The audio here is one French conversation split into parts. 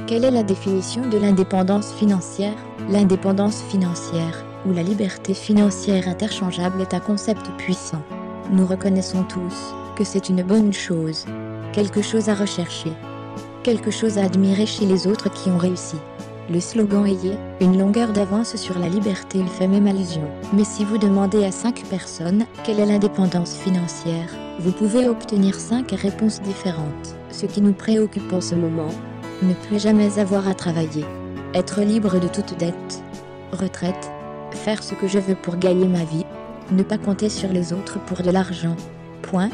Quelle est la définition de l'indépendance financière? L'indépendance financière, ou la liberté financière interchangeable, est un concept puissant. Nous reconnaissons tous que c'est une bonne chose, quelque chose à rechercher, quelque chose à admirer chez les autres qui ont réussi. Le slogan ayez une longueur d'avance sur la liberté, il fait même allusion. Mais si vous demandez à 5 personnes quelle est l'indépendance financière, vous pouvez obtenir 5 réponses différentes. Ce qui nous préoccupe en ce moment: ne plus jamais avoir à travailler, être libre de toute dette, retraite, faire ce que je veux pour gagner ma vie, ne pas compter sur les autres pour de l'argent.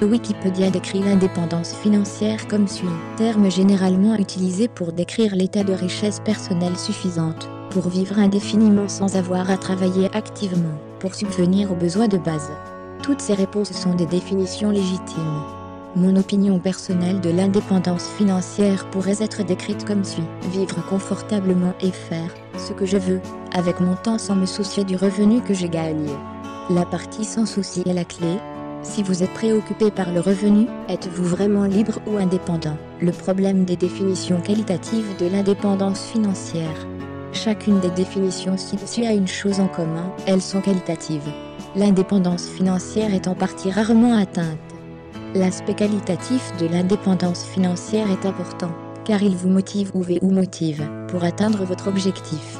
Wikipédia décrit l'indépendance financière comme suit. Terme généralement utilisé pour décrire l'état de richesse personnelle suffisante pour vivre indéfiniment sans avoir à travailler activement pour subvenir aux besoins de base. Toutes ces réponses sont des définitions légitimes. Mon opinion personnelle de l'indépendance financière pourrait être décrite comme suit. Vivre confortablement et faire ce que je veux avec mon temps sans me soucier du revenu que je gagne. La partie sans souci est la clé. Si vous êtes préoccupé par le revenu, êtes-vous vraiment libre ou indépendant? Le problème des définitions qualitatives de l'indépendance financière. Chacune des définitions ci-dessus a une chose en commun, elles sont qualitatives. L'indépendance financière est en partie rarement atteinte. L'aspect qualitatif de l'indépendance financière est important, car il vous motive ou motive pour atteindre votre objectif.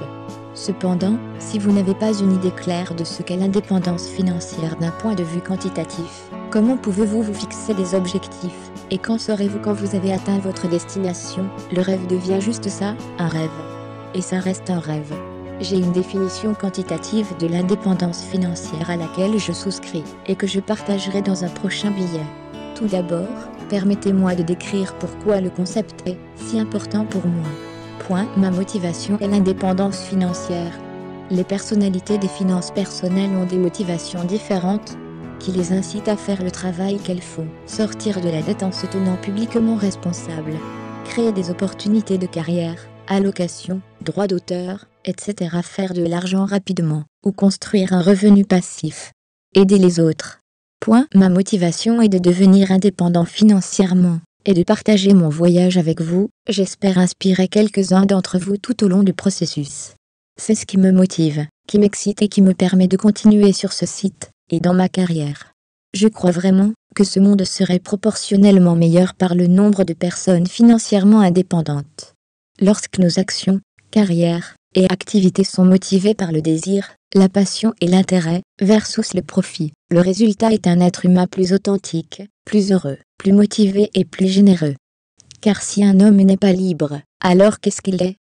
Cependant, si vous n'avez pas une idée claire de ce qu'est l'indépendance financière d'un point de vue quantitatif, comment pouvez-vous vous fixer des objectifs? Et quand saurez-vous quand vous avez atteint votre destination? Le rêve devient juste ça, un rêve. Et ça reste un rêve. J'ai une définition quantitative de l'indépendance financière à laquelle je souscris, et que je partagerai dans un prochain billet. Tout d'abord, permettez-moi de décrire pourquoi le concept est si important pour moi. Ma motivation est l'indépendance financière. Les personnalités des finances personnelles ont des motivations différentes qui les incitent à faire le travail qu'elles font. Sortir de la dette en se tenant publiquement responsable. Créer des opportunités de carrière, allocations, droits d'auteur, etc. Faire de l'argent rapidement, ou construire un revenu passif. Aider les autres. Ma motivation est de devenir indépendant financièrement et de partager mon voyage avec vous. J'espère inspirer quelques-uns d'entre vous tout au long du processus. C'est ce qui me motive, qui m'excite et qui me permet de continuer sur ce site et dans ma carrière. Je crois vraiment que ce monde serait proportionnellement meilleur par le nombre de personnes financièrement indépendantes. Lorsque nos actions, carrières et activités sont motivées par le désir, la passion et l'intérêt, versus le profit, le résultat est un être humain plus authentique, plus heureux, plus motivé et plus généreux. Car si un homme n'est pas libre, alors qu'est-ce qu'il est?